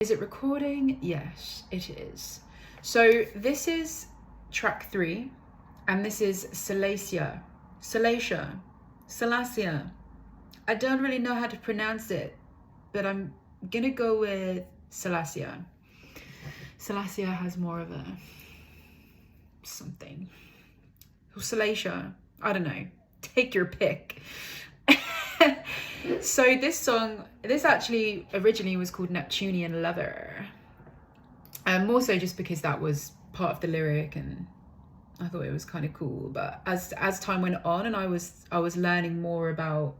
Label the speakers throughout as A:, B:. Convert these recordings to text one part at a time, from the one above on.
A: Is it recording? Yes, it is. So this is track 3, and this is SALACIÅ. SALACIÅ. I don't really know how to pronounce it, but I'm gonna go with SALACIÅ. SALACIÅ has more of a something. SALACIÅ, I don't know. Take your pick. So this song, this actually originally was called Neptunian Lover. More so just because that was part of the lyric and I thought it was kind of cool. But as time went on and I was learning more about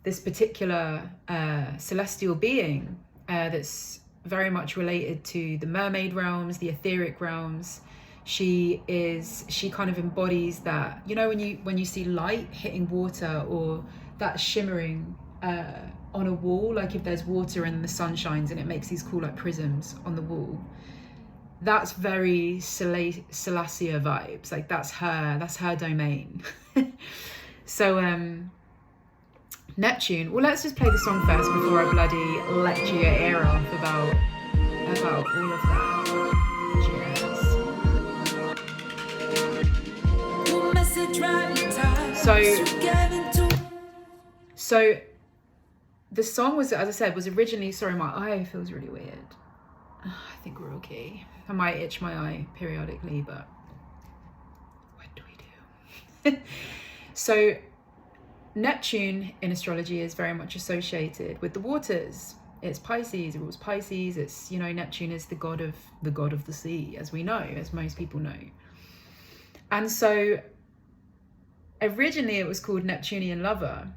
A: this particular celestial being that's very much related to the mermaid realms, the etheric realms. She kind of embodies that, you know, when you see light hitting water or that shimmering on a wall, like if there's water and the sun shines and it makes these cool like prisms on the wall. That's very SALACIÅ vibes. Like that's her domain. So Neptune. Well, let's just play the song first before I bloody lecture your ear off about all of that. So the song was, as I said, was originally, sorry, my eye feels really weird. I think we're okay. I might itch my eye periodically, but what do we do? So Neptune in astrology is very much associated with the waters. It's Pisces, it rules Pisces. It's, you know, Neptune is the god of the sea, as we know, as most people know. And so originally it was called Neptunian Lover.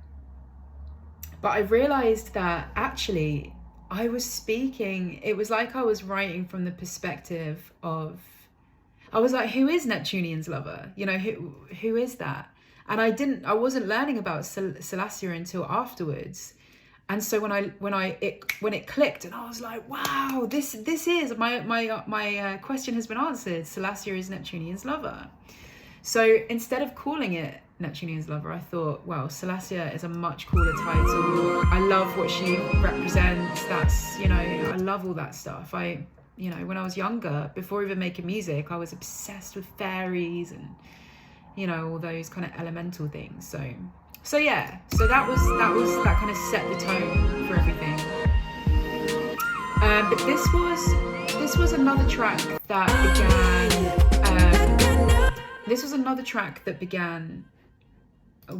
A: But I realized that actually I was speaking, it was like I was writing from the perspective of, I was like, who is Neptunian's lover? You know, who is that? And I wasn't learning about SALACIÅ until afterwards. And so when it clicked and I was like, wow, this is my question has been answered. SALACIÅ is Neptunian's lover. So instead of calling it Neptunian's Lover, I thought, well, SALACIÅ is a much cooler title. I love what she represents. That's, you know, I love all that stuff. You know, when I was younger, before even making music, I was obsessed with fairies and, you know, all those kind of elemental things. So yeah, so that kind of set the tone for everything. But this was another track that began. This was another track that began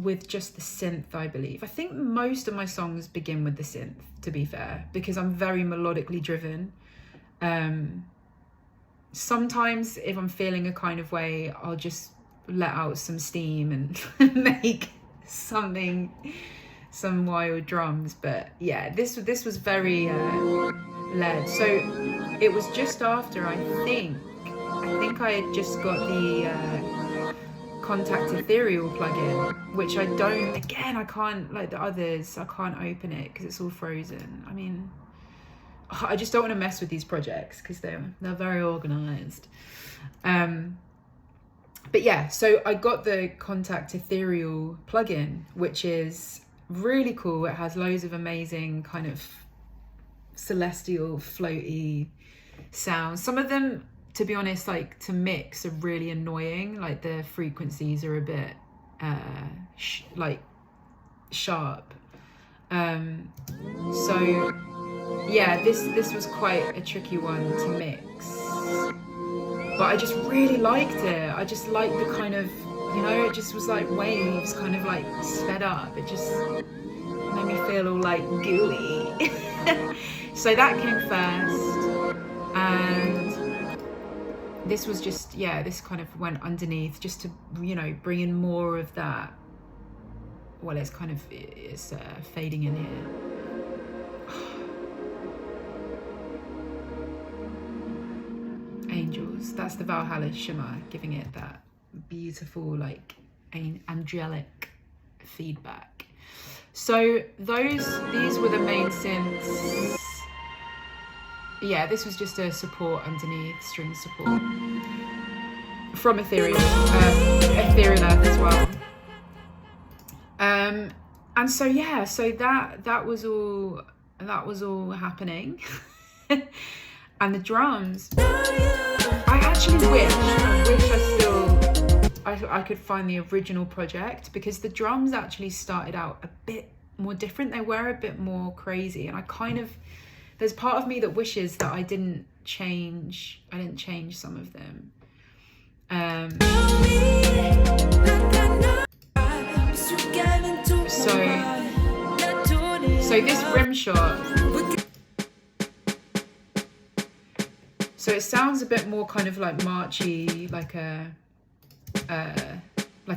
A: with just the synth, I believe. I think most of my songs begin with the synth, to be fair, because I'm very melodically driven. Sometimes if I'm feeling a kind of way, I'll just let out some steam and make some wild drums. But yeah, this was very led. So it was just after, I think I had just got the Contact Ethereal plugin, which I can't, like the others, I can't open it because it's all frozen. I mean, I just don't want to mess with these projects because they're very organized. But yeah, so I got the Contact Ethereal plugin, which is really cool. It has loads of amazing kind of celestial floaty sounds. Some of them, to be honest, like to mix, are really annoying. Like the frequencies are a bit like sharp. So yeah, this was quite a tricky one to mix, but I just really liked it. I just liked the kind of, you know, it just was like waves kind of like sped up. It just made me feel all like gooey. So that came first, and this was just, yeah, this kind of went underneath just to, you know, bring in more of that. Well, it's fading in here. Angels, that's the Valhalla shimmer, giving it that beautiful, like, angelic feedback. So these were the main synths. Yeah, this was just a support underneath, string support from Ethereal Earth as well. And so yeah, so that was all happening. And the drums, I actually wish I could find the original project, because the drums actually started out a bit more different. They were a bit more crazy, and there's part of me that wishes that I didn't change some of them. So this rim shot, so it sounds a bit more kind of like marchy, like a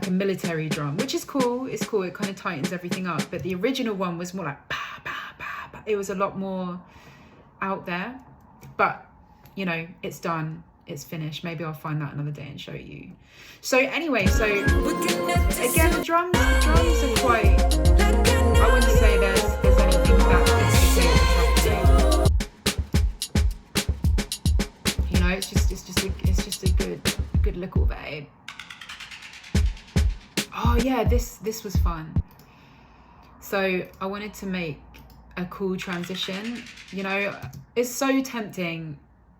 A: military drum, which is cool. It's cool. It kind of tightens everything up. But the original one was more like bah, bah, bah, bah. It was a lot more out there. But you know, it's done. It's finished. Maybe I'll find that another day and show you. So anyway, so again, the drums are quite, I wouldn't say there's anything that you know, it's just a good little babe. Oh yeah, this was fun. So I wanted to make a cool transition. You know, it's so tempting,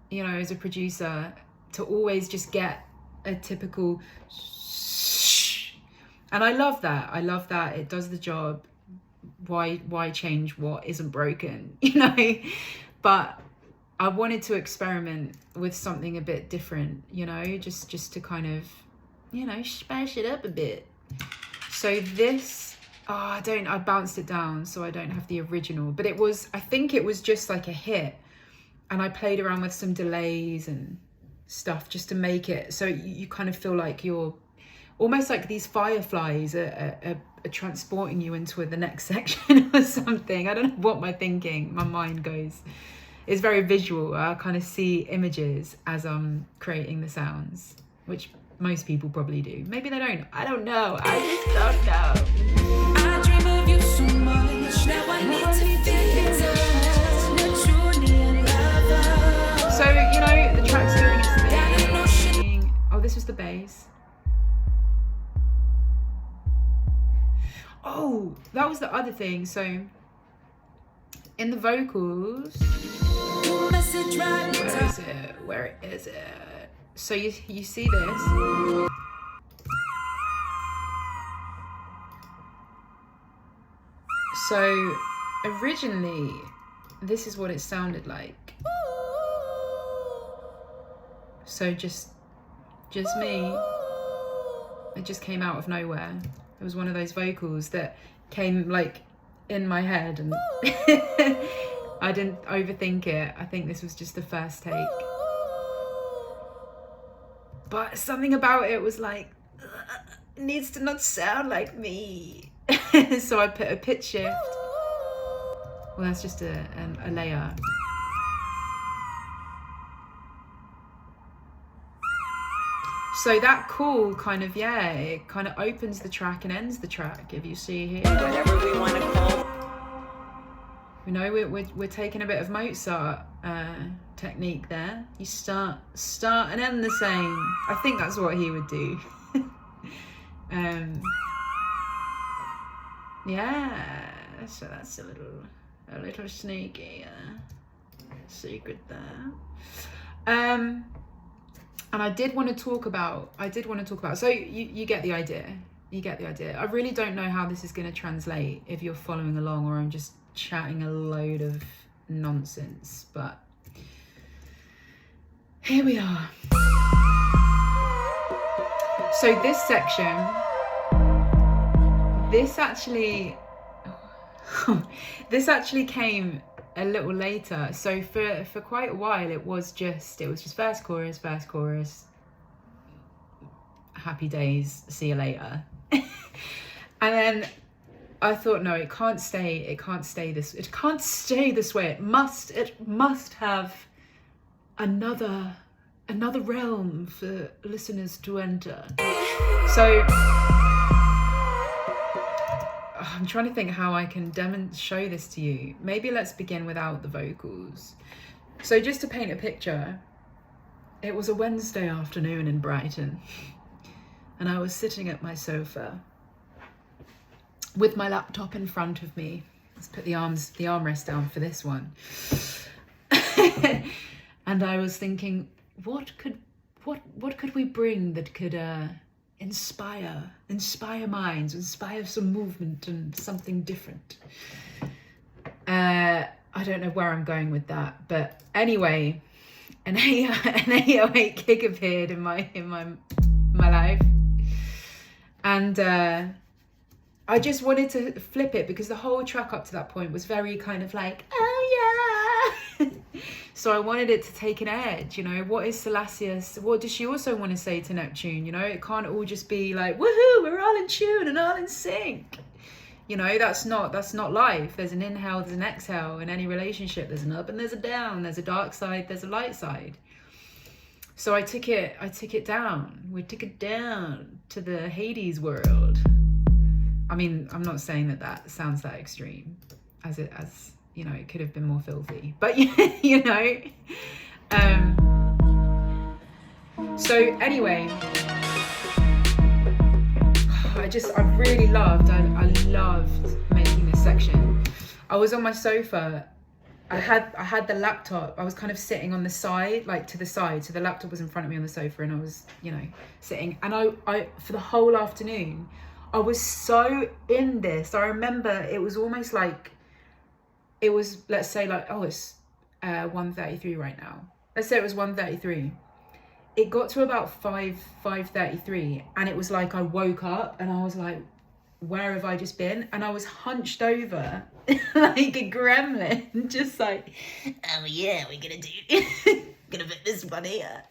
A: you know, as a producer, to always just get a typical shh. And I love that. It does the job. Why change what isn't broken, you know? But I wanted to experiment with something a bit different, you know, just to kind of, you know, spice it up a bit. So this, I bounced it down so I don't have the original, but I think it was just like a hit. And I played around with some delays and stuff just to make it so you kind of feel like you're almost like these fireflies are transporting you into the next section or something. I don't know what my mind goes. It's very visual. I kind of see images as I'm creating the sounds, which most people probably do. Maybe they don't. I don't know. I just don't know. I dream of you so much. Now I need to feel it. So, you know, the track's doing its thing. Oh, this was the bass. Oh, that was the other thing. So, in the vocals, where is it? So you see this. So originally, this is what it sounded like. So just me. It just came out of nowhere. It was one of those vocals that came like in my head, and I didn't overthink it. I think this was just the first take. But something about it was like, it needs to not sound like me. So I put a pitch shift. Well, that's just a layer. So that cool kind of, yeah, it kind of opens the track and ends the track, if you see here. Whatever we want to call. You know, we're taking a bit of Mozart technique there. You start and end the same. I think that's what he would do. Yeah, so that's a little sneaky secret there. And I did want to talk about, so you get the idea. You get the idea. I really don't know how this is going to translate if you're following along, or I'm just chatting a load of nonsense, but here we are. So this section, this actually came a little later. So for quite a while it was just verse chorus, happy days, see you later. And then I thought, no, it can't stay this way. It must have another realm for listeners to enter. So I'm trying to think how I can show this to you. Maybe let's begin without the vocals. So just to paint a picture, it was a Wednesday afternoon in Brighton, and I was sitting at my sofa with my laptop in front of me. Let's put the armrest down for this one. And I was thinking, what could we bring that could inspire minds, inspire some movement and something different. I don't know where I'm going with that, but anyway, an 808 gig appeared in my life, and I just wanted to flip it because the whole track up to that point was very kind of like, oh yeah. So I wanted it to take an edge, you know. What is SALACIÅ? What does she also want to say to Neptune? You know, it can't all just be like, woohoo, we're all in tune and all in sync. You know, that's not life. There's an inhale, there's an exhale. In any relationship, there's an up and there's a down. There's a dark side, there's a light side. So I took it down. We took it down to the Hades world. I mean, I'm not saying that sounds that extreme, as you know, it could have been more filthy. But you know. So anyway, I really loved. I loved making this section. I was on my sofa. I had the laptop. I was kind of sitting on the side, like to the side. So the laptop was in front of me on the sofa, and I was, you know, sitting. And I for the whole afternoon, I was so in this. I remember it was almost like, it was, let's say like, oh, it's 1:33 right now. Let's say it was 1:33. It got to about 5:33, and it was like I woke up and I was like, where have I just been? And I was hunched over like a gremlin, just like, oh yeah, we're gonna put this one here.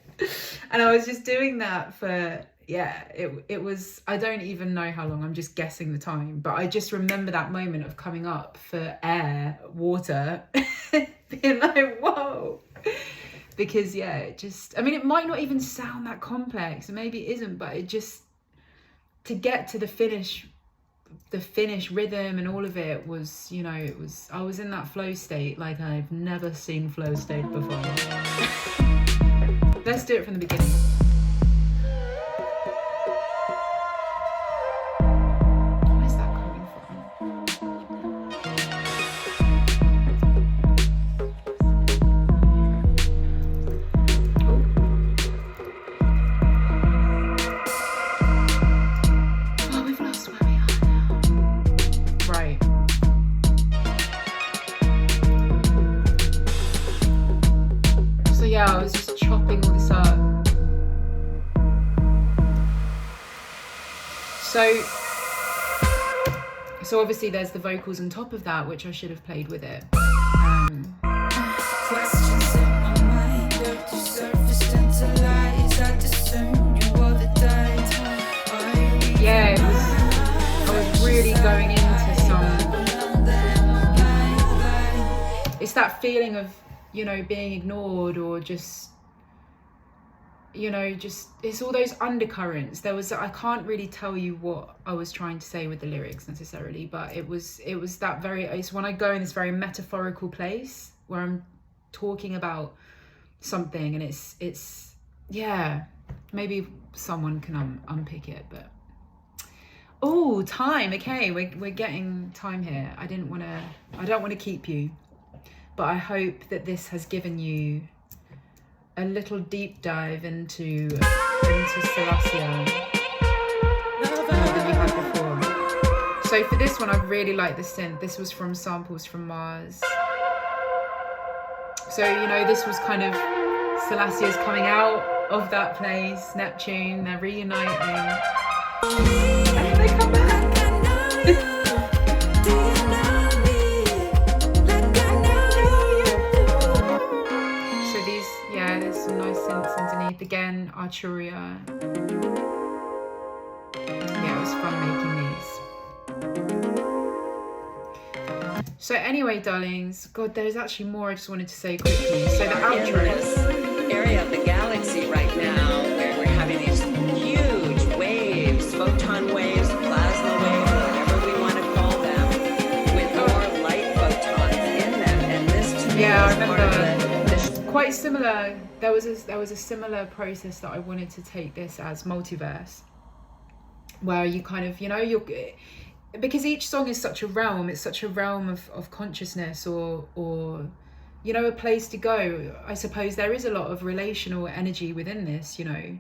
A: And I was just doing that for, yeah, it was, I don't even know how long, I'm just guessing the time, but I just remember that moment of coming up for air, water, being like, whoa. Because yeah, it just, I mean, it might not even sound that complex, and maybe it isn't, but it just, to get to the finish rhythm and all of it was, you know, it was, I was in that flow state like I've never seen flow state before. Let's do it from the beginning. Where's that coming from? Oh, we've lost where we are now. Right. So yeah, I was just chopping all this up. So obviously there's the vocals on top of that, which I should have played with it.
B: Questions in my mind, dirty surfaced into lies. I discern you all the time.
A: Yeah, I was really going into it's that feeling of, you know, being ignored, or just, you know, just, it's all those undercurrents. I can't really tell you what I was trying to say with the lyrics necessarily, but it was that it's when I go in this very metaphorical place where I'm talking about something, and it's yeah, maybe someone can unpick it, but oh, time. Okay, we're getting time here. I don't want to keep you, but I hope that this has given you a little deep dive into SALACIÅ more than you had before. So for this one, I really like the synth. This was from samples from Mars. So, you know, this was kind of SALACIÅ's coming out of that place, Neptune, they're reuniting. And then they come back. Again, Arturia. Yeah, it was fun making these. So anyway, darlings, God, there's actually more I just wanted to say quickly. So the outro.
C: In this area of the galaxy right now, where we're having these huge waves, photon waves, plasma waves, whatever we want to call them, with more light photons in them. And this to me
A: yeah,
C: is
A: I
C: part of
A: remember. Quite similar. There was a similar process that I wanted to take this as multiverse, where you kind of, you know, because each song is such a realm. It's such a realm of consciousness, or you know, a place to go. I suppose there is a lot of relational energy within this, you know.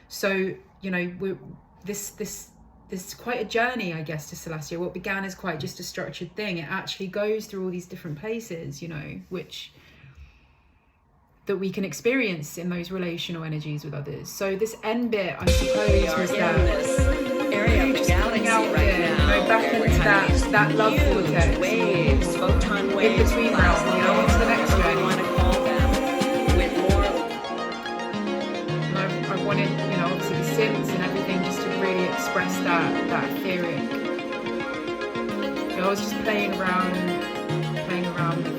A: So, you know, this is quite a journey, I guess, to SALACIÅ. What began as quite just a structured thing, it actually goes through all these different places, you know, that we can experience in those relational energies with others. So this end bit, I suppose, was that
C: this area of the galaxy right now,
A: you know, back
C: where
A: into
C: we're having these
A: that love
C: huge
A: vortex,
C: waves, photon
A: in
C: waves,
A: between
C: plasma
A: realms, you know, onto the
C: waves,
A: next
C: whatever
A: journey.
C: we want to call them, with more.
A: And I wanted, you know, obviously the synths and everything, just to really express that etheric. So I was just playing around with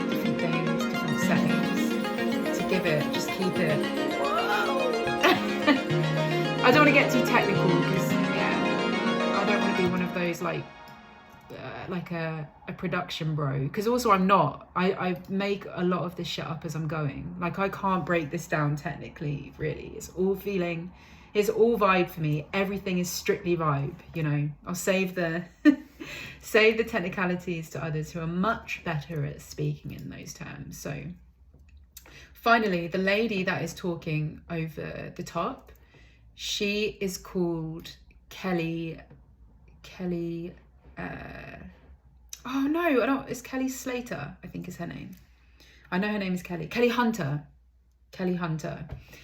A: different things, different settings, to give it, just keep it. I don't want to get too technical because, yeah, I don't want to be one of those like a production bro, because also I'm not. I make a lot of this shit up as I'm going. Like, I can't break this down technically, really. It's all feeling, it's all vibe for me. Everything is strictly vibe, you know. I'll save the save the technicalities to others who are much better at speaking in those terms. So finally, the lady that is talking over the top, she is called Kelly. Oh no, I don't. It's Kelly Slater, I think is her name. I know her name is Kelly. Kelly Hunter.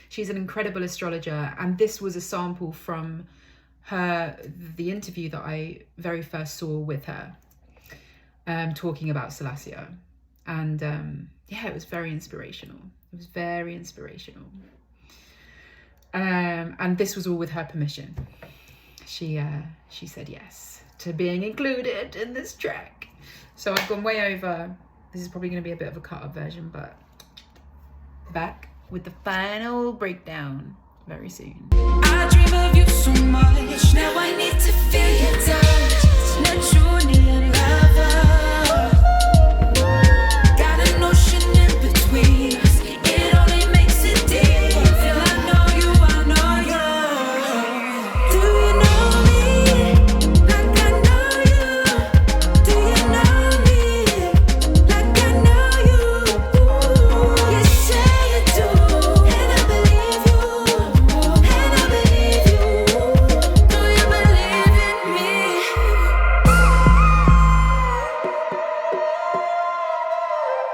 A: She's an incredible astrologer, and this was a sample from the interview that I very first saw with her, talking about SALACIÅ, and yeah, it was very inspirational. It was very inspirational. And this was all with her permission. She said yes to being included in this track. So I've gone way over. This is probably going to be a bit of a cut up version, but back with the final breakdown very soon.
B: I dream of you so much. Now I need to feel your touch. Naturally,